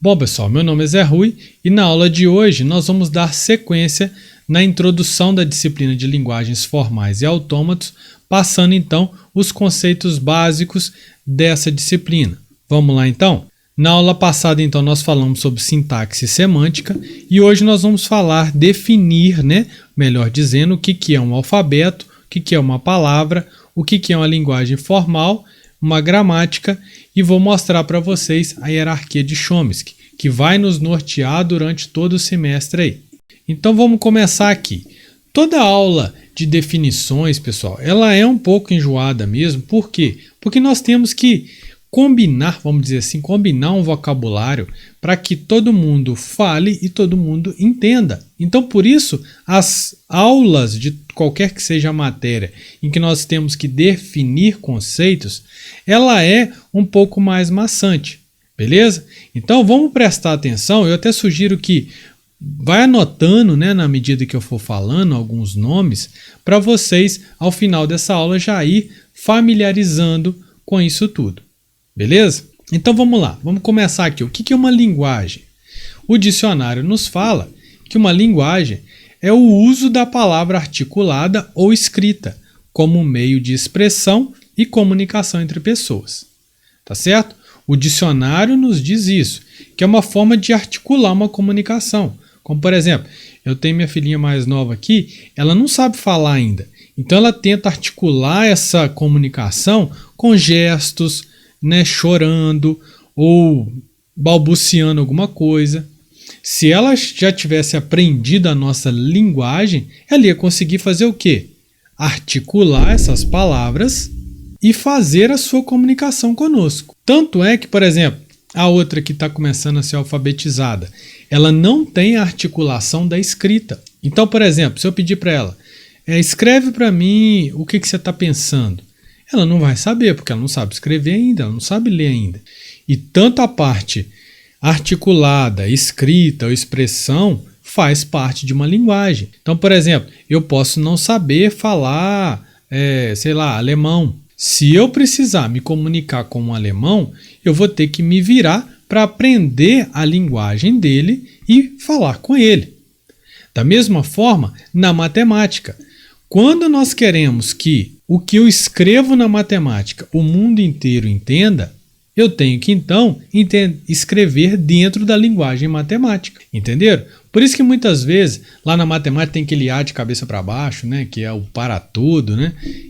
Bom, pessoal, meu nome é Zé Rui e na aula de hoje nós vamos dar sequência na introdução da disciplina de linguagens formais e autômatos, passando então os conceitos básicos dessa disciplina. Vamos lá então? Na aula passada então nós falamos sobre sintaxe e semântica e hoje nós vamos definir, melhor dizendo, o que é um alfabeto, o que é uma palavra, o que é uma linguagem formal, uma gramática e vou mostrar para vocês a hierarquia de Chomsky, que vai nos nortear durante todo o semestre aí. Então vamos começar aqui. Toda aula de definições, pessoal, ela é um pouco enjoada mesmo. Por quê? Porque nós temos que combinar, vamos dizer assim, combinar um vocabulário para que todo mundo fale e todo mundo entenda. Então, por isso, as aulas de qualquer que seja a matéria em que nós temos que definir conceitos, ela é um pouco mais maçante, beleza? Então, vamos prestar atenção. Eu até sugiro que vai anotando, na medida que eu for falando, alguns nomes, para vocês, ao final dessa aula, já ir familiarizando com isso tudo. Beleza? Então vamos lá, vamos começar aqui. O que é uma linguagem? O dicionário nos fala que uma linguagem é o uso da palavra articulada ou escrita como meio de expressão e comunicação entre pessoas. Tá certo? O dicionário nos diz isso, que é uma forma de articular uma comunicação. Como por exemplo, eu tenho minha filhinha mais nova aqui, ela não sabe falar ainda. Então ela tenta articular essa comunicação com gestos, chorando ou balbuciando alguma coisa. Se ela já tivesse aprendido a nossa linguagem, ela ia conseguir fazer o quê? Articular essas palavras e fazer a sua comunicação conosco. Tanto é que, por exemplo, a outra que está começando a ser alfabetizada, ela não tem a articulação da escrita. Então, por exemplo, se eu pedir para ela, escreve para mim o que você está pensando, ela não vai saber, porque ela não sabe escrever ainda, ela não sabe ler ainda. E tanto a parte articulada, escrita ou expressão faz parte de uma linguagem. Então, por exemplo, eu posso não saber falar, alemão. Se eu precisar me comunicar com um alemão, eu vou ter que me virar para aprender a linguagem dele e falar com ele. Da mesma forma, na matemática, quando nós queremos que o que eu escrevo na matemática o mundo inteiro entenda, eu tenho que então escrever dentro da linguagem matemática. Entenderam? Por isso que muitas vezes lá na matemática tem aquele A de cabeça para baixo, que é o para tudo,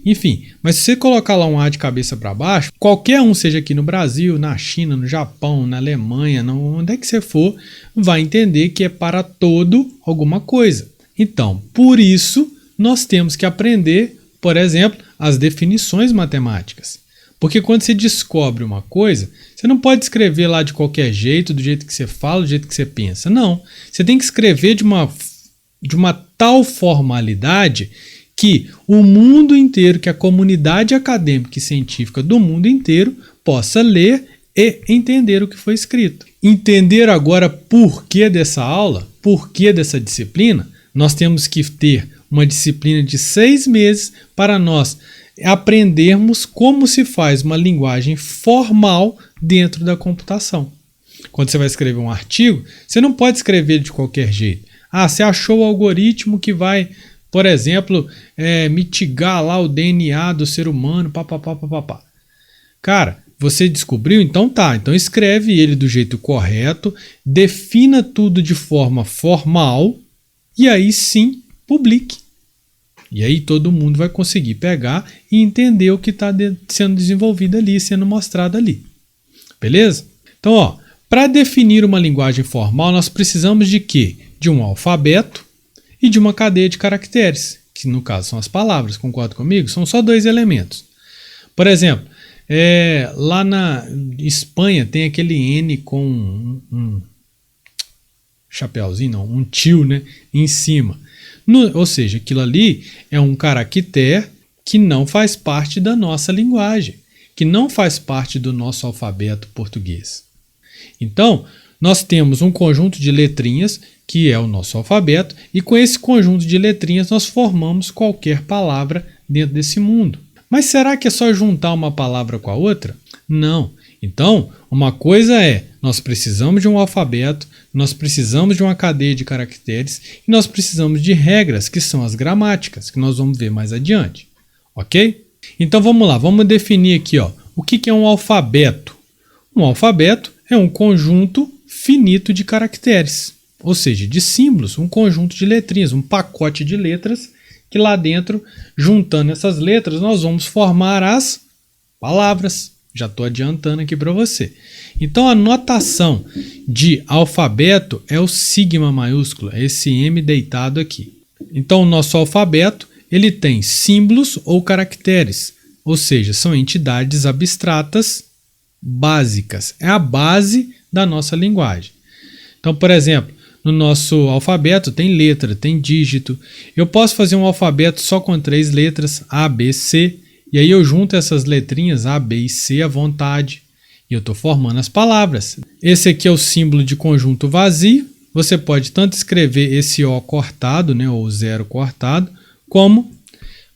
Enfim, mas se você colocar lá um A de cabeça para baixo, qualquer um, seja aqui no Brasil, na China, no Japão, na Alemanha, onde é que você for, vai entender que é para todo alguma coisa. Então, por isso, nós temos que aprender, por exemplo, as definições matemáticas. Porque quando você descobre uma coisa, você não pode escrever lá de qualquer jeito, do jeito que você fala, do jeito que você pensa. Não. Você tem que escrever de uma tal formalidade que o mundo inteiro, que a comunidade acadêmica e científica do mundo inteiro possa ler e entender o que foi escrito. Entender agora por que dessa aula, por que dessa disciplina, nós temos que ter uma disciplina de 6 meses para nós aprendermos como se faz uma linguagem formal dentro da computação. Quando você vai escrever um artigo, você não pode escrever de qualquer jeito. Você achou o algoritmo que vai, por exemplo, mitigar lá o DNA do ser humano, papapá. Cara, você descobriu? Então tá. Então escreve ele do jeito correto, defina tudo de forma formal e aí sim publique. E aí todo mundo vai conseguir pegar e entender o que está sendo desenvolvido ali, sendo mostrado ali. Beleza? Então, para definir uma linguagem formal, nós precisamos de quê? De um alfabeto e de uma cadeia de caracteres, que no caso são as palavras, concorda comigo? São só 2 elementos. Por exemplo, lá na Espanha tem aquele N com um chapéuzinho, não, um tio, em cima. Ou seja, aquilo ali é um caractere que não faz parte da nossa linguagem, que não faz parte do nosso alfabeto português. Então, nós temos um conjunto de letrinhas, que é o nosso alfabeto, e com esse conjunto de letrinhas nós formamos qualquer palavra dentro desse mundo. Mas será que é só juntar uma palavra com a outra? Não. Então, uma coisa Nós precisamos de um alfabeto, nós precisamos de uma cadeia de caracteres e nós precisamos de regras, que são as gramáticas, que nós vamos ver mais adiante. Ok? Então vamos lá, vamos definir aqui, ó, o que é um alfabeto. Um alfabeto é um conjunto finito de caracteres, ou seja, de símbolos, um conjunto de letrinhas, um pacote de letras que lá dentro, juntando essas letras, nós vamos formar as palavras. Já estou adiantando aqui para você. Então a notação de alfabeto é o sigma maiúsculo, é esse M deitado aqui. Então o nosso alfabeto ele tem símbolos ou caracteres, ou seja, são entidades abstratas básicas. É a base da nossa linguagem. Então, por exemplo, no nosso alfabeto tem letra, tem dígito. Eu posso fazer um alfabeto só com 3 letras, A, B, C, e aí eu junto essas letrinhas A, B e C à vontade, e eu estou formando as palavras. Esse aqui é o símbolo de conjunto vazio. Você pode tanto escrever esse O cortado, né, ou zero cortado, como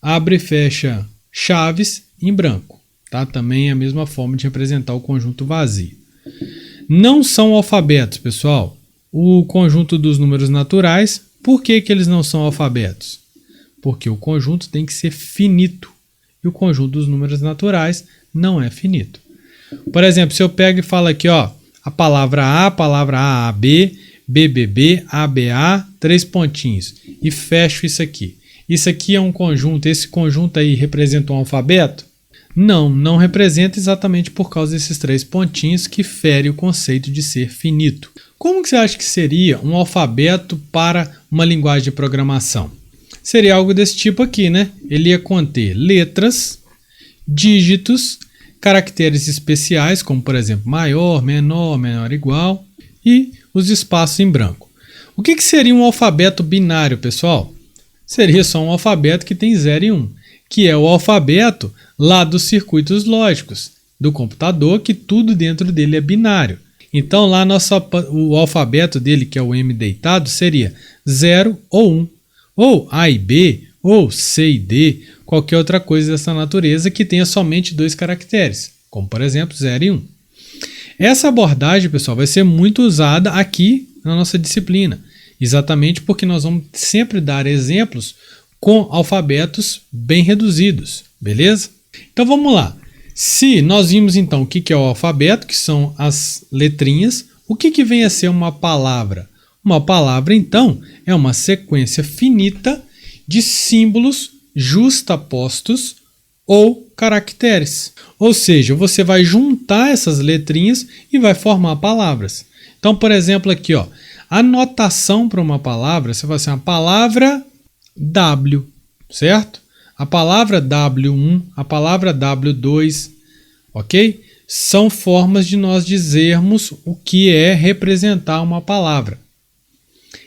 abre e fecha chaves em branco. Tá? Também é a mesma forma de representar o conjunto vazio. Não são alfabetos, pessoal, o conjunto dos números naturais. Por que eles não são alfabetos? Porque o conjunto tem que ser finito e o conjunto dos números naturais não é finito. Por exemplo, se eu pego e falo aqui, ó, a palavra A, B, BBB, ABA, 3 pontinhos e fecho isso aqui. Isso aqui é um conjunto, esse conjunto aí representa um alfabeto? Não, não representa exatamente por causa desses 3 pontinhos que fere o conceito de ser finito. Como que você acha que seria um alfabeto para uma linguagem de programação? Seria algo desse tipo aqui, né? Ele ia conter letras, dígitos, caracteres especiais, como por exemplo maior, menor, menor igual e os espaços em branco. O que seria um alfabeto binário, pessoal? Seria só um alfabeto que tem 0 e 1, que é o alfabeto lá dos circuitos lógicos do computador, que tudo dentro dele é binário. Então lá o alfabeto dele, que é o M deitado, seria 0 ou 1, ou A e B, ou C e D, qualquer outra coisa dessa natureza que tenha somente 2 caracteres, como por exemplo 0 e 1. Essa abordagem, pessoal, vai ser muito usada aqui na nossa disciplina, exatamente porque nós vamos sempre dar exemplos com alfabetos bem reduzidos, beleza? Então vamos lá. Se nós vimos então o que é o alfabeto, que são as letrinhas, o que vem a ser uma palavra? Uma palavra, então, é uma sequência finita de símbolos justapostos ou caracteres. Ou seja, você vai juntar essas letrinhas e vai formar palavras. Então, por exemplo, aqui, ó, a notação para uma palavra, você vai assim, a palavra W, certo? A palavra W1, a palavra W2, ok? São formas de nós dizermos o que é representar uma palavra.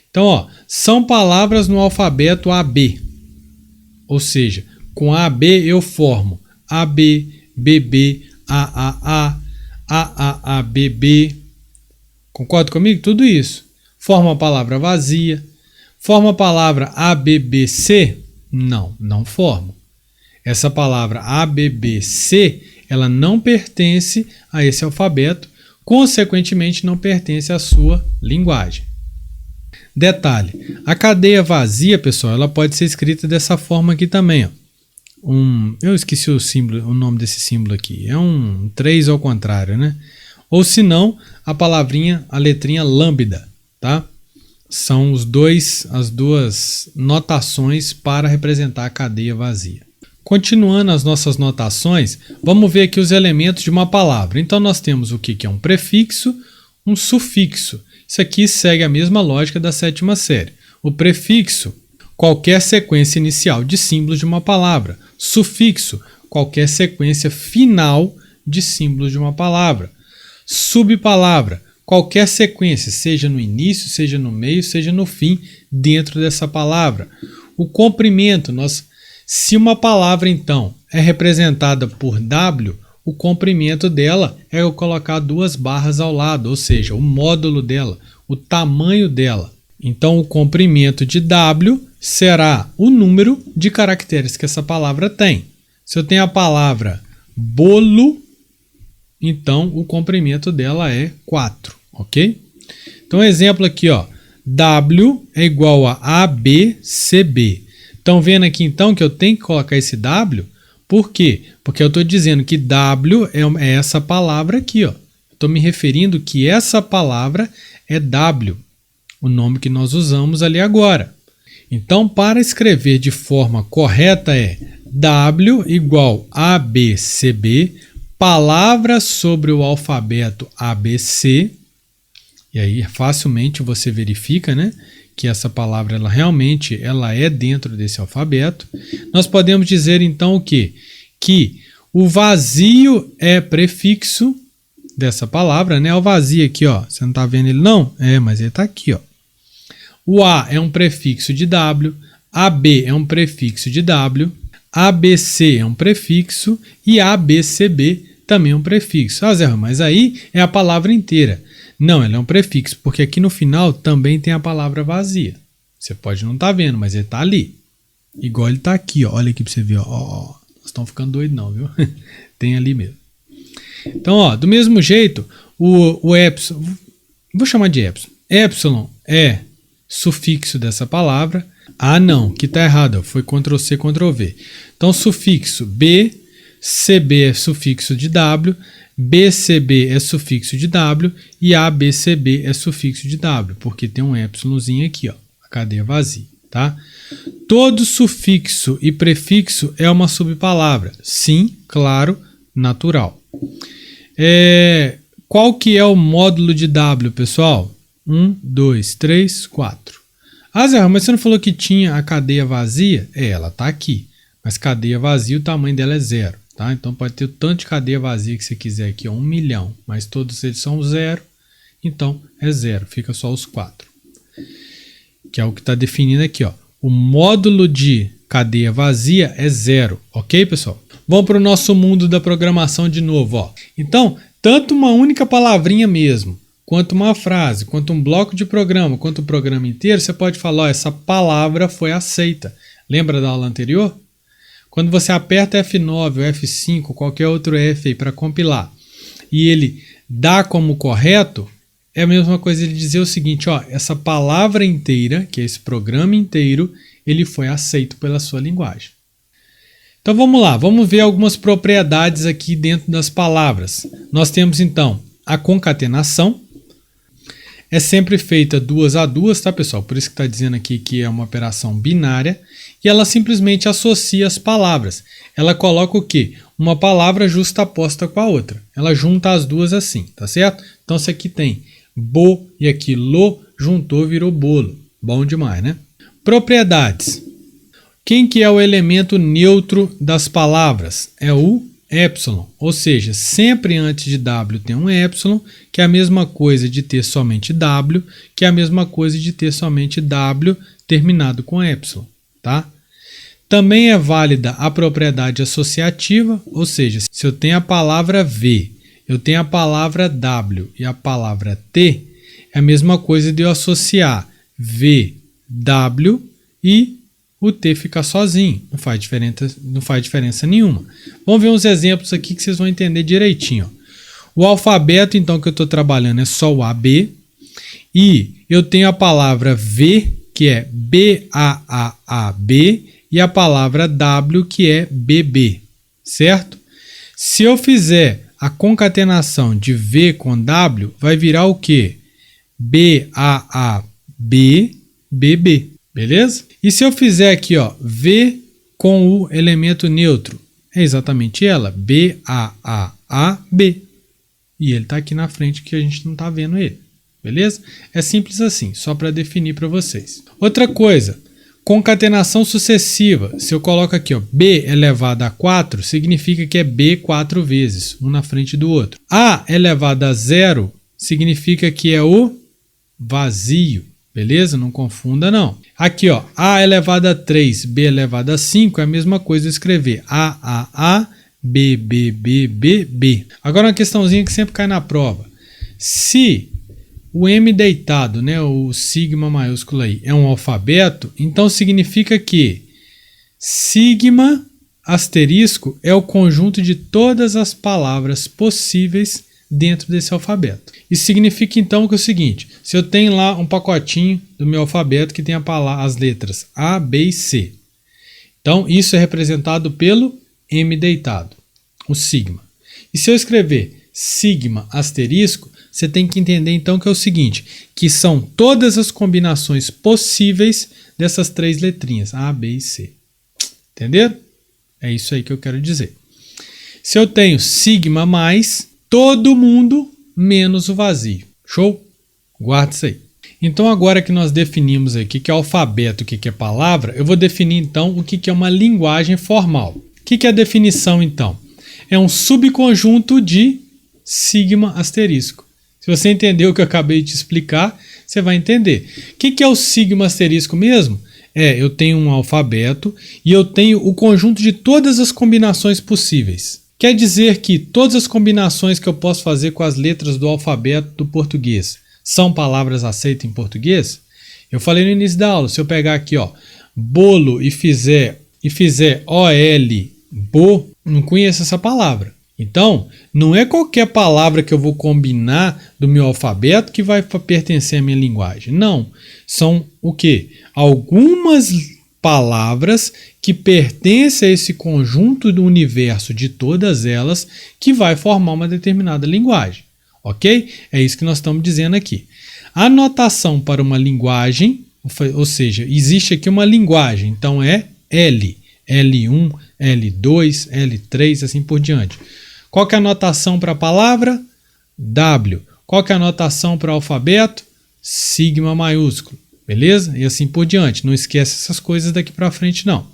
Então, ó, são palavras no alfabeto AB. Ou seja, com AB eu formo AB, BB, AAA, AAABB. Concorda comigo? Tudo isso. Forma a palavra vazia. Forma a palavra ABBC? Não, não forma. Essa palavra ABBC, ela não pertence a esse alfabeto, consequentemente não pertence à sua linguagem. Detalhe, a cadeia vazia, pessoal, ela pode ser escrita dessa forma aqui também, ó. Eu esqueci o nome desse símbolo aqui, é um 3 ao contrário, né? Ou se não, a letrinha lambda, tá? São as duas notações para representar a cadeia vazia. Continuando as nossas notações, vamos ver aqui os elementos de uma palavra. Então nós temos o que é um prefixo, um sufixo. Isso aqui segue a mesma lógica da 7ª série. O prefixo, qualquer sequência inicial de símbolos de uma palavra. Sufixo, qualquer sequência final de símbolos de uma palavra. Subpalavra, qualquer sequência, seja no início, seja no meio, seja no fim, dentro dessa palavra. O comprimento, se uma palavra, então, é representada por W, o comprimento dela é eu colocar 2 barras ao lado, ou seja, o módulo dela, o tamanho dela. Então, o comprimento de W será o número de caracteres que essa palavra tem. Se eu tenho a palavra bolo, então o comprimento dela é 4. ok? Então, exemplo aqui, ó, W é igual a ABCB. Estão vendo aqui, então, que eu tenho que colocar esse W? Por quê? Porque eu estou dizendo que W é essa palavra aqui, ó. Estou me referindo que essa palavra é W, o nome que nós usamos ali agora. Então, para escrever de forma correta é W igual ABCB, palavra sobre o alfabeto ABC. E aí facilmente você verifica, né, que essa palavra ela realmente é dentro desse alfabeto. Nós podemos dizer então o quê? Que o vazio é prefixo dessa palavra, né? O vazio aqui, ó, você não está vendo ele não? Mas ele está aqui, ó. O A é um prefixo de W, AB é um prefixo de W, ABC é um prefixo e ABCB também é um prefixo. Ah, Zé, mas aí é a palavra inteira. Não, ela é um prefixo, porque aqui no final também tem a palavra vazia. Você pode não estar vendo, mas ele está ali. Igual ele está aqui, ó. Olha aqui para você ver, ó. Nós estamos ficando doidos não, viu? Tem ali mesmo. Então, ó, do mesmo jeito, o epsilon, vou chamar de epsilon. Epsilon é sufixo dessa palavra. Ah, não, que está errado, foi Ctrl+C, Ctrl+V. Então, sufixo B, CB é sufixo de W, BCB é sufixo de W e ABCB é sufixo de W, porque tem um epsilonzinho aqui, ó, a cadeia vazia, tá? Todo sufixo e prefixo é uma subpalavra. Sim, claro, natural. Qual que é o módulo de W, pessoal? 1, 2, 3, 4. Ah, Zé, mas você não falou que tinha a cadeia vazia? Ela está aqui. Mas cadeia vazia, o tamanho dela é 0. Tá? Então pode ter o tanto de cadeia vazia que você quiser aqui, ó, 1 milhão. Mas todos eles são 0. Então é 0. Fica só os 4. Que é o que está definindo aqui. Ó. O módulo de cadeia vazia é 0. Ok, pessoal? Vamos para o nosso mundo da programação de novo. Ó. Então, tanto uma única palavrinha mesmo, quanto uma frase, quanto um bloco de programa, quanto o programa inteiro, você pode falar, ó, essa palavra foi aceita. Lembra da aula anterior? Quando você aperta F9 ou F5, qualquer outro F aí para compilar, e ele dá como correto, é a mesma coisa ele dizer o seguinte, ó, essa palavra inteira, que é esse programa inteiro, ele foi aceito pela sua linguagem. Então vamos lá, vamos ver algumas propriedades aqui dentro das palavras. Nós temos então a concatenação. É sempre feita 2 a 2, tá, pessoal? Por isso que está dizendo aqui que é uma operação binária. E ela simplesmente associa as palavras. Ela coloca o quê? Uma palavra justaposta com a outra. Ela junta as duas assim, tá certo? Então, isso aqui tem bo e aqui lo, juntou, virou bolo. Bom demais, né? Propriedades. Quem que é o elemento neutro das palavras? É o epsilon, ou seja, sempre antes de W tem um epsilon, que é a mesma coisa de ter somente W, que é a mesma coisa de ter somente W terminado com epsilon, tá? Também é válida a propriedade associativa, ou seja, se eu tenho a palavra V, eu tenho a palavra W e a palavra T, é a mesma coisa de eu associar V, W e o T fica sozinho, não faz diferença nenhuma. Vamos ver uns exemplos aqui que vocês vão entender direitinho. O alfabeto, então, que eu estou trabalhando é só o AB. E eu tenho a palavra V, que é B-A-A-A-B, e a palavra W, que é BB, certo? Se eu fizer a concatenação de V com W, vai virar o quê? B-A-A-B, BB. Beleza? E se eu fizer aqui, ó, V com o elemento neutro, é exatamente ela, B-A-A-A-B. E ele está aqui na frente que a gente não está vendo ele. Beleza? É simples assim, só para definir para vocês. Outra coisa, concatenação sucessiva. Se eu coloco aqui, ó, B elevado a 4, significa que é B 4 vezes, um na frente do outro. A elevado a 0 significa que é o vazio. Beleza? Não confunda, não. Aqui, ó, A elevado a 3, B elevado a 5 é a mesma coisa escrever A, A, A, B, B, B, B, B. Agora uma questãozinha que sempre cai na prova. Se o M deitado, né, o sigma maiúsculo aí, é um alfabeto, então significa que sigma asterisco é o conjunto de todas as palavras possíveis dentro desse alfabeto. Isso significa então que é o seguinte: se eu tenho lá um pacotinho do meu alfabeto que tem as letras A, B e C, então isso é representado pelo M deitado, o sigma. E se eu escrever sigma asterisco, você tem que entender então que é o seguinte, que são todas as combinações possíveis dessas três letrinhas, A, B e C. Entenderam? É isso aí que eu quero dizer. Se eu tenho sigma mais, todo mundo menos o vazio. Show? Guarda isso aí. Então agora que nós definimos aqui o que é alfabeto, o que é palavra, eu vou definir então o que é uma linguagem formal. O que é a definição então? É um subconjunto de sigma asterisco. Se você entendeu o que eu acabei de explicar, você vai entender. O que é o sigma asterisco mesmo? Eu tenho um alfabeto e eu tenho o conjunto de todas as combinações possíveis. Quer dizer que todas as combinações que eu posso fazer com as letras do alfabeto do português são palavras aceitas em português? Eu falei no início da aula, se eu pegar aqui, bolo e fizer OL, bo, não conheço essa palavra. Então, não é qualquer palavra que eu vou combinar do meu alfabeto que vai pertencer à minha linguagem. Não. São o quê? Algumas palavras que pertencem a esse conjunto do universo de todas elas que vai formar uma determinada linguagem. Ok? É isso que nós estamos dizendo aqui. A notação para uma linguagem, ou seja, existe aqui uma linguagem, então é L, L1, L2, L3, assim por diante. Qual que é a notação para a palavra? W. Qual que é a notação para o alfabeto? Sigma maiúsculo. Beleza? E assim por diante. Não esquece essas coisas daqui para frente, não.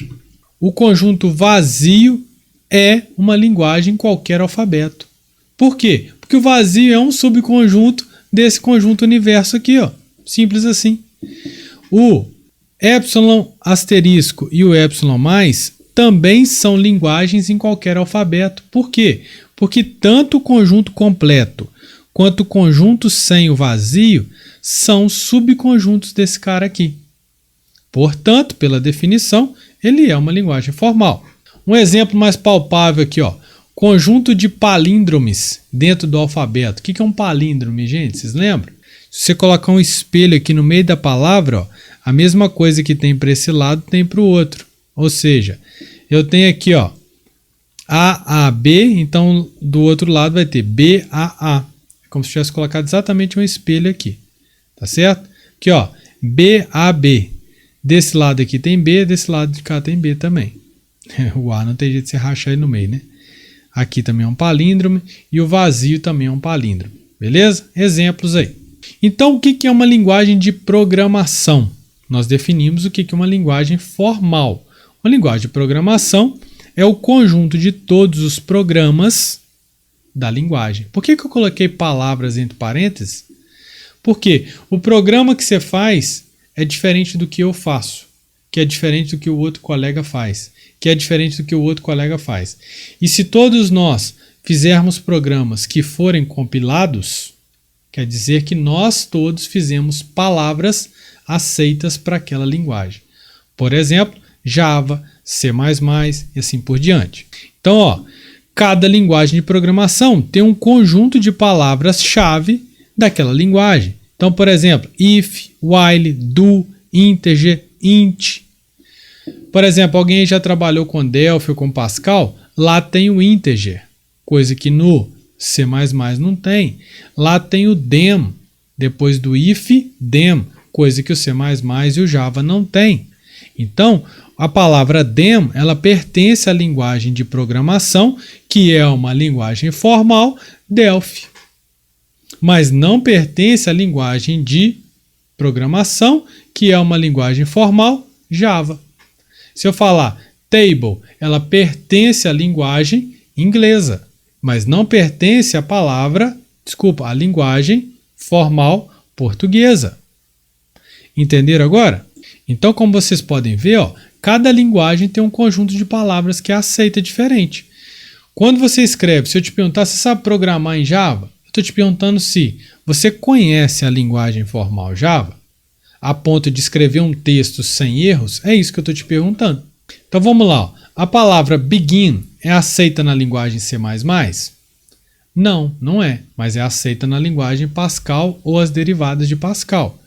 O conjunto vazio é uma linguagem em qualquer alfabeto. Por quê? Porque o vazio é um subconjunto desse conjunto universo aqui, ó. Simples assim. O epsilon asterisco e o epsilon mais também são linguagens em qualquer alfabeto. Por quê? Porque tanto o conjunto completo quanto o conjunto sem o vazio são subconjuntos desse cara aqui. Portanto, pela definição, ele é uma linguagem formal. Um exemplo mais palpável aqui, conjunto de palíndromes dentro do alfabeto. O que é um palíndrome, gente? Vocês lembram? Se você colocar um espelho aqui no meio da palavra, a mesma coisa que tem para esse lado tem para o outro. Ou seja, eu tenho aqui, A, A, B, então do outro lado vai ter B, A, A. É como se tivesse colocado exatamente um espelho aqui. Tá certo? Aqui, B, A, B. Desse lado aqui tem B, desse lado de cá tem B também. O A não tem jeito de você rachar ele no meio, né? Aqui também é um palíndrome e o vazio também é um palíndrome. Beleza? Exemplos aí. Então, o que é uma linguagem de programação? Nós definimos o que é uma linguagem formal. Uma linguagem de programação é o conjunto de todos os programas da linguagem. Por que eu coloquei palavras entre parênteses? Porque o programa que você faz é diferente do que eu faço, que é diferente do que o outro colega faz, que é diferente do que o outro colega faz. E se todos nós fizermos programas que forem compilados, quer dizer que nós todos fizemos palavras aceitas para aquela linguagem. Por exemplo, Java, C++ e assim por diante. Então, cada linguagem de programação tem um conjunto de palavras-chave daquela linguagem. Então, por exemplo, if, while, do, integer, int. Por exemplo, alguém já trabalhou com Delphi ou com Pascal? Lá tem o integer, coisa que no C++ não tem. Lá tem o dem, depois do if, dem, coisa que o C++ e o Java não tem. Então, a palavra dem, ela pertence à linguagem de programação, que é uma linguagem formal, Delphi. Mas não pertence à linguagem de programação, que é uma linguagem formal, Java. Se eu falar table, ela pertence à linguagem inglesa, mas não pertence à à linguagem formal portuguesa. Entenderam agora? Então, como vocês podem ver, cada linguagem tem um conjunto de palavras que aceita diferente. Quando você escreve, se eu te perguntar se você sabe programar em Java, eu estou te perguntando se você conhece a linguagem formal Java, a ponto de escrever um texto sem erros, é isso que eu estou te perguntando. Então vamos lá. A palavra begin é aceita na linguagem C++? Não, não é, mas é aceita na linguagem Pascal ou as derivadas de Pascal.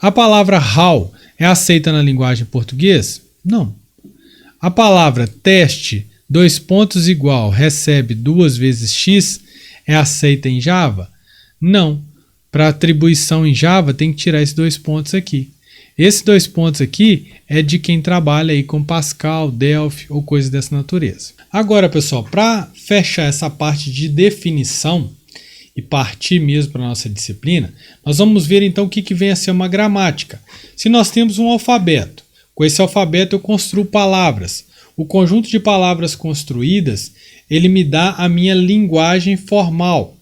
A palavra how é aceita na linguagem português? Não. A palavra teste, igual, recebe 2 vezes x, é aceita em Java? Não. Para atribuição em Java tem que tirar esses 2 pontos aqui. Esses 2 pontos aqui é de quem trabalha aí com Pascal, Delphi ou coisa dessa natureza. Agora, pessoal, para fechar essa parte de definição e partir mesmo para a nossa disciplina, nós vamos ver então o que vem a ser uma gramática. Se nós temos um alfabeto, com esse alfabeto eu construo palavras. O conjunto de palavras construídas, ele me dá a minha linguagem formal.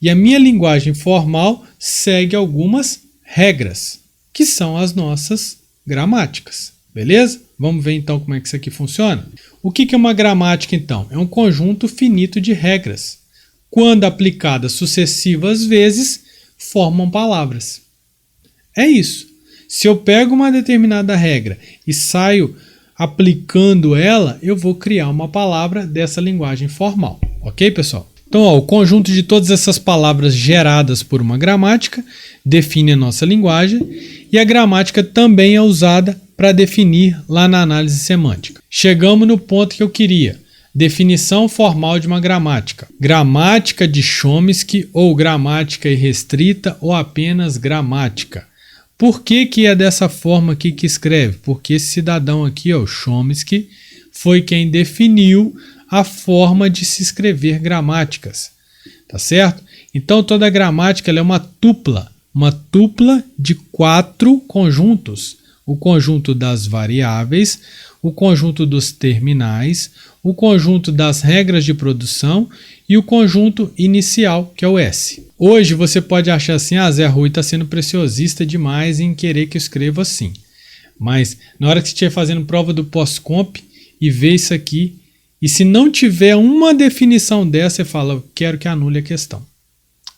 E a minha linguagem formal segue algumas regras, que são as nossas gramáticas. Beleza? Vamos ver então como é que isso aqui funciona? O que é uma gramática então? É um conjunto finito de regras. Quando aplicadas sucessivas vezes, formam palavras. É isso. Se eu pego uma determinada regra e saio aplicando ela, eu vou criar uma palavra dessa linguagem formal. Ok, pessoal? Então, o conjunto de todas essas palavras geradas por uma gramática define a nossa linguagem e a gramática também é usada para definir lá na análise semântica. Chegamos no ponto que eu queria. Definição formal de uma gramática. Gramática de Chomsky ou gramática irrestrita ou apenas gramática. Por que é dessa forma aqui que escreve? Porque esse cidadão aqui, o Chomsky, foi quem definiu a forma de se escrever gramáticas. Tá certo? Então toda gramática ela é uma tupla de 4 conjuntos. O conjunto das variáveis, o conjunto dos terminais, o conjunto das regras de produção e o conjunto inicial, que é o S. Hoje você pode achar assim, Zé Rui está sendo preciosista demais em querer que eu escreva assim. Mas na hora que você estiver fazendo prova do pós-comp e ver isso aqui, e se não tiver uma definição dessa, você fala, eu quero que anule a questão.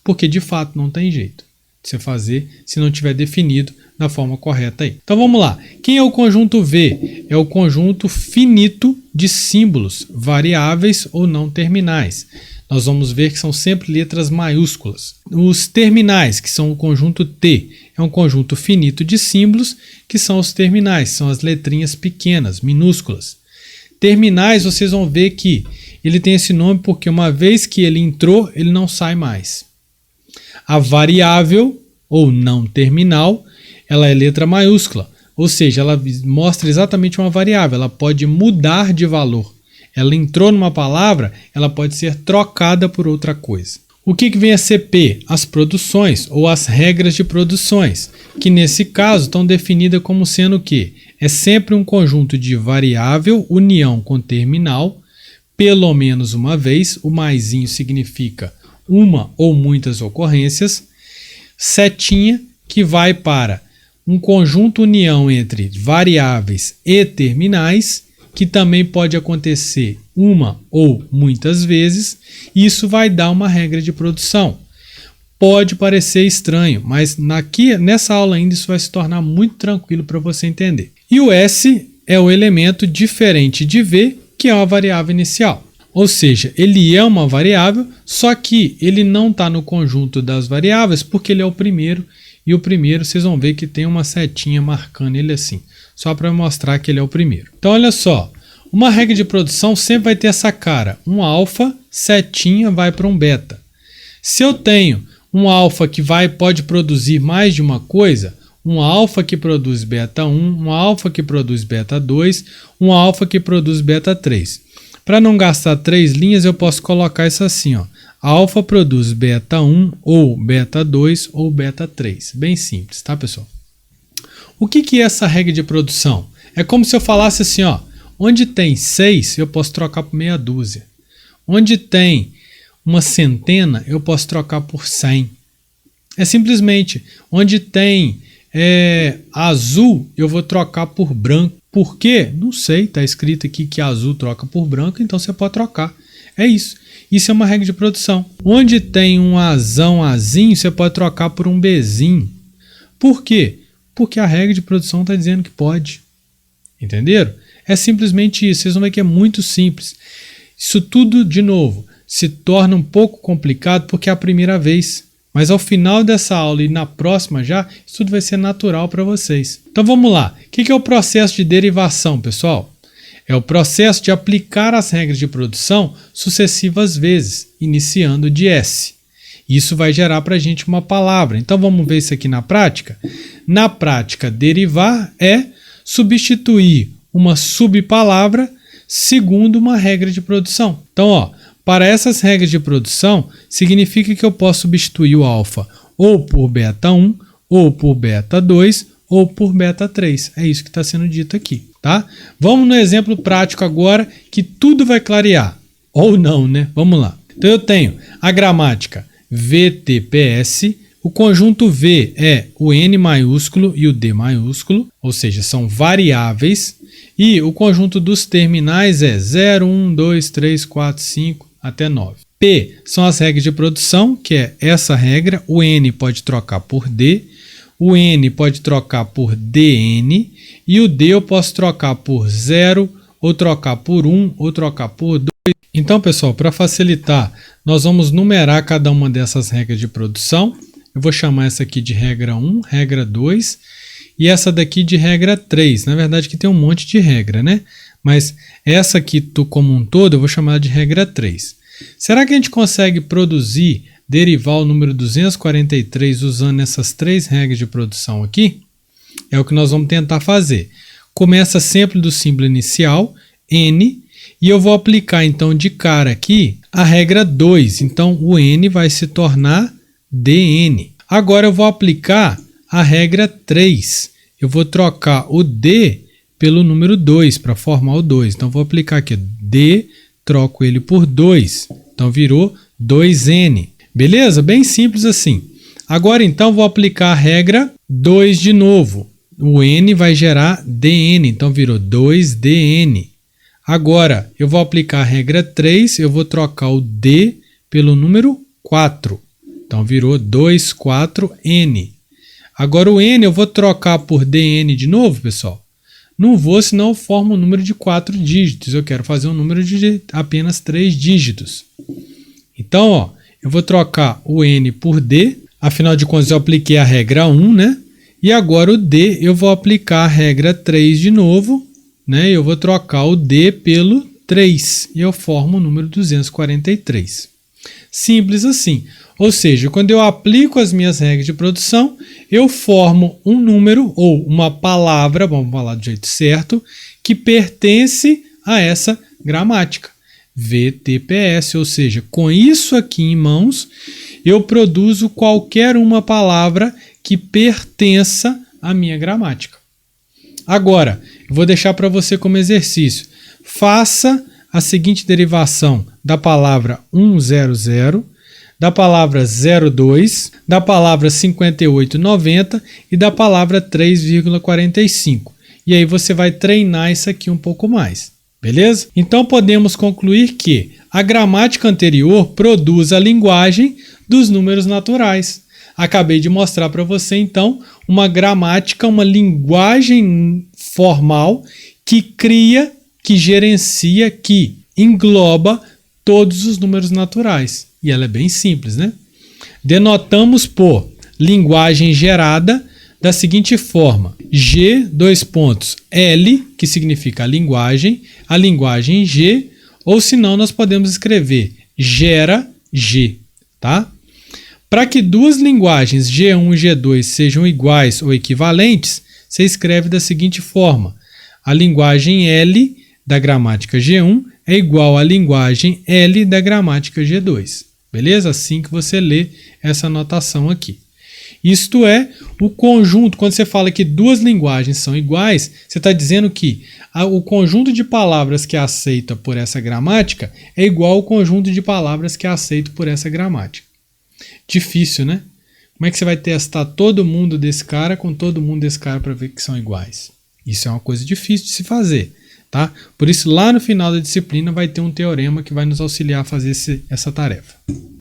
Porque de fato não tem jeito de você fazer se não tiver definido da forma correta aí. Então vamos lá. Quem é o conjunto V? É o conjunto finito de símbolos, variáveis ou não terminais. Nós vamos ver que são sempre letras maiúsculas. Os terminais, que são o conjunto T, é um conjunto finito de símbolos, que são os terminais, são as letrinhas pequenas, minúsculas. Terminais, vocês vão ver que ele tem esse nome porque uma vez que ele entrou, ele não sai mais. A variável, ou não terminal, ela é letra maiúscula, ou seja, ela mostra exatamente uma variável, ela pode mudar de valor. Ela entrou numa palavra, ela pode ser trocada por outra coisa. O que vem a ser P? As produções, ou as regras de produções, que nesse caso estão definidas como sendo o quê? É sempre um conjunto de variável, união com terminal, pelo menos uma vez, o maisinho significa uma ou muitas ocorrências, setinha, que vai para um conjunto união entre variáveis e terminais, que também pode acontecer uma ou muitas vezes, e isso vai dar uma regra de produção. Pode parecer estranho, mas nessa aula ainda isso vai se tornar muito tranquilo para você entender. E o S é o elemento diferente de V, que é uma variável inicial. Ou seja, ele é uma variável, só que ele não está no conjunto das variáveis porque ele é o primeiro, e o primeiro vocês vão ver que tem uma setinha marcando ele assim, só para mostrar que ele é o primeiro. Então olha só, uma regra de produção sempre vai ter essa cara, um alfa, setinha vai para um beta. Se eu tenho um alfa que pode produzir mais de uma coisa, um alfa que produz beta 1, um alfa que produz beta 2, um alfa que produz beta 3. Para não gastar 3 linhas, eu posso colocar isso assim, ó. Alfa produz beta 1, ou beta 2, ou beta 3. Bem simples, tá, pessoal? O que é essa regra de produção? É como se eu falasse assim, ó. Onde tem 6, eu posso trocar por meia dúzia. Onde tem uma centena, eu posso trocar por 100. É simplesmente, onde tem azul, eu vou trocar por branco. Por quê? Não sei, está escrito aqui que azul troca por branco, então você pode trocar. É isso. Isso é uma regra de produção. Onde tem um azão, azinho, você pode trocar por um bezinho. Por quê? Porque a regra de produção está dizendo que pode. Entenderam? É simplesmente isso. Vocês vão ver que é muito simples. Isso tudo, de novo, se torna um pouco complicado porque é a primeira vez. Mas ao final dessa aula e na próxima já, isso tudo vai ser natural para vocês. Então vamos lá. O que é o processo de derivação, pessoal? É o processo de aplicar as regras de produção sucessivas vezes, iniciando de S. Isso vai gerar para a gente uma palavra. Então vamos ver isso aqui na prática? Na prática, derivar é substituir uma subpalavra segundo uma regra de produção. Então, para essas regras de produção, significa que eu posso substituir o alfa ou por beta 1, ou por beta 2, ou por beta 3. É isso que está sendo dito aqui, tá? Vamos no exemplo prático agora, que tudo vai clarear. Ou não, né? Vamos lá. Então eu tenho a gramática VTPS, o conjunto V é o N maiúsculo e o D maiúsculo, ou seja, são variáveis, e o conjunto dos terminais é 0, 1, 2, 3, 4, 5, até 9. P são as regras de produção, que é essa regra, o N pode trocar por D, o N pode trocar por DN, e o D eu posso trocar por 0, ou trocar por 1, ou trocar por 2. Então, pessoal, para facilitar, nós vamos numerar cada uma dessas regras de produção. Eu vou chamar essa aqui de regra 1, regra 2 e essa daqui de regra 3. Na verdade, que tem um monte de regra, né? Mas essa aqui como um todo eu vou chamar de regra 3. Será que a gente consegue derivar o número 243 usando essas três regras de produção aqui? É o que nós vamos tentar fazer. Começa sempre do símbolo inicial, N, e eu vou aplicar então de cara aqui a regra 2. Então o N vai se tornar DN. Agora eu vou aplicar a regra 3. Eu vou trocar o D pelo número 2 para formar o 2. Então vou aplicar aqui D, troco ele por 2. Então virou 2N. Beleza? Bem simples assim. Agora então vou aplicar a regra 2 de novo. O N vai gerar DN, então virou 2DN. Agora eu vou aplicar a regra 3, eu vou trocar o D pelo número 4. Então virou 2,4N. Agora o N eu vou trocar por DN de novo, pessoal. Não vou, senão eu formo um número de 4 dígitos. Eu quero fazer um número de apenas 3 dígitos. Então, eu vou trocar o N por D. Afinal de contas, eu apliquei a regra 1, né? E agora o D eu vou aplicar a regra 3 de novo, né? Eu vou trocar o D pelo 3 e eu formo o número 243. Simples assim. Ou seja, quando eu aplico as minhas regras de produção, eu formo um número ou uma palavra, vamos falar do jeito certo, que pertence a essa gramática. VTPS, ou seja, com isso aqui em mãos, eu produzo qualquer uma palavra que pertença à minha gramática. Agora, eu vou deixar para você como exercício. Faça a seguinte derivação da palavra 100, da palavra 02, da palavra 5890 e da palavra 3,45. E aí você vai treinar isso aqui um pouco mais, beleza? Então podemos concluir que a gramática anterior produz a linguagem dos números naturais. Acabei de mostrar para você, então, uma gramática, uma linguagem formal que cria, que gerencia, que engloba todos os números naturais. E ela é bem simples, né? Denotamos por linguagem gerada da seguinte forma: G, L, que significa a linguagem G, ou senão nós podemos escrever gera G, tá? Para que duas linguagens G1 e G2 sejam iguais ou equivalentes, você escreve da seguinte forma: a linguagem L da gramática G1 é igual à linguagem L da gramática G2. Beleza? Assim que você lê essa notação aqui. Isto é, o conjunto, quando você fala que duas linguagens são iguais, você está dizendo que o conjunto de palavras que é aceito por essa gramática é igual ao conjunto de palavras que é aceito por essa gramática. Difícil, né? Como é que você vai testar todo mundo desse cara com todo mundo desse cara para ver que são iguais? Isso é uma coisa difícil de se fazer, tá? Por isso, lá no final da disciplina vai ter um teorema que vai nos auxiliar a fazer essa tarefa.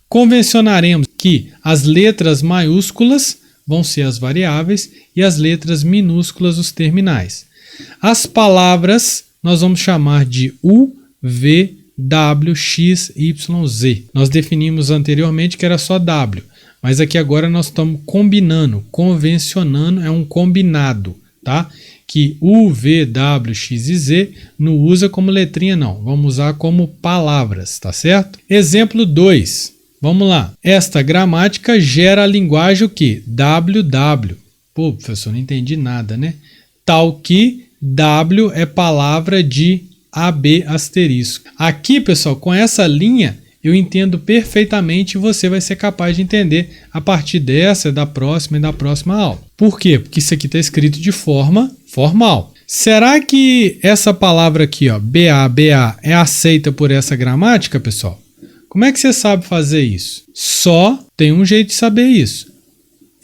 Convencionaremos que as letras maiúsculas vão ser as variáveis e as letras minúsculas os terminais. As palavras nós vamos chamar de U, V, W, X, Y, Z. Nós definimos anteriormente que era só W, mas aqui agora nós estamos combinando, convencionando, é um combinado, tá? Que U, V, W, X e Z não usa como letrinha não, vamos usar como palavras, tá certo? Exemplo 2, vamos lá. Esta gramática gera a linguagem o quê? WW. Pô, professor, não entendi nada, né? Tal que W é palavra de AB asterisco. Aqui, pessoal, com essa linha, eu entendo perfeitamente e você vai ser capaz de entender a partir dessa, da próxima e da próxima aula. Por quê? Porque isso aqui está escrito de forma formal. Será que essa palavra aqui, ó, BA, BA, é aceita por essa gramática, pessoal? Como é que você sabe fazer isso? Só tem um jeito de saber isso.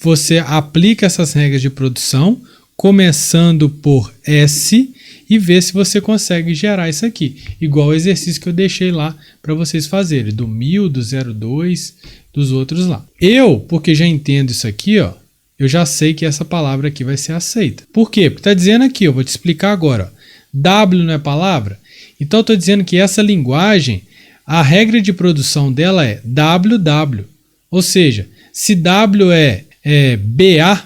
Você aplica essas regras de produção, começando por S, e ver se você consegue gerar isso aqui. Igual o exercício que eu deixei lá para vocês fazerem, do 1000, do 02, dos outros lá. Eu, porque já entendo isso aqui, ó, eu já sei que essa palavra aqui vai ser aceita. Por quê? Porque está dizendo aqui, eu vou te explicar agora. Ó, W não é palavra? Então, eu estou dizendo que essa linguagem, a regra de produção dela é WW. Ou seja, se W é BA,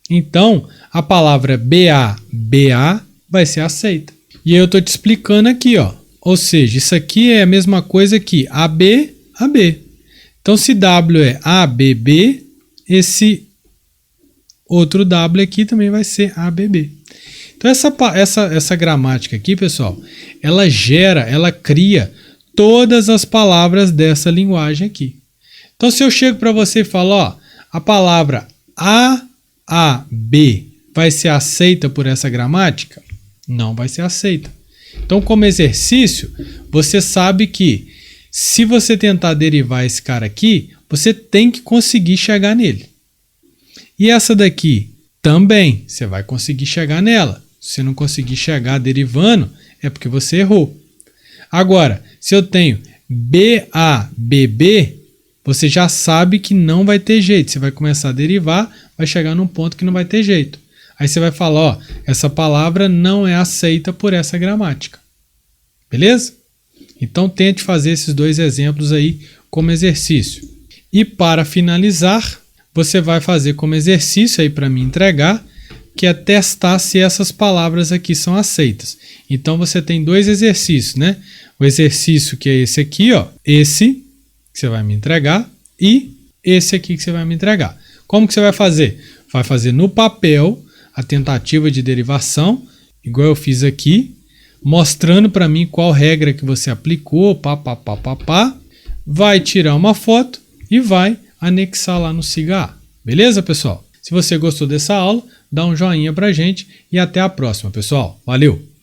então a palavra BA, BA vai ser aceita. E aí eu estou te explicando aqui, ó. Ou seja, isso aqui é a mesma coisa que AB, AB. Então, se W é ABB, esse outro W aqui também vai ser ABB. Então, essa gramática aqui, pessoal, ela cria todas as palavras dessa linguagem aqui. Então, se eu chego para você e falo, ó, a palavra AAB vai ser aceita por essa gramática? Não vai ser aceita. Então, como exercício, você sabe que se você tentar derivar esse cara aqui, você tem que conseguir chegar nele. E essa daqui também, você vai conseguir chegar nela. Se não conseguir chegar derivando, é porque você errou. Agora, se eu tenho BABB, você já sabe que não vai ter jeito. Você vai começar a derivar, vai chegar num ponto que não vai ter jeito. Aí você vai falar, ó, essa palavra não é aceita por essa gramática. Beleza? Então tente fazer esses dois exemplos aí como exercício. E para finalizar, você vai fazer como exercício aí para me entregar, que é testar se essas palavras aqui são aceitas. Então você tem dois exercícios, né? O exercício que é esse aqui, ó, esse que você vai me entregar e esse aqui que você vai me entregar. Como que você vai fazer? Vai fazer no papel a tentativa de derivação, igual eu fiz aqui, mostrando para mim qual regra que você aplicou, vai tirar uma foto e vai anexar lá no SIGA. Beleza, pessoal? Se você gostou dessa aula, dá um joinha pra gente e até a próxima, pessoal. Valeu!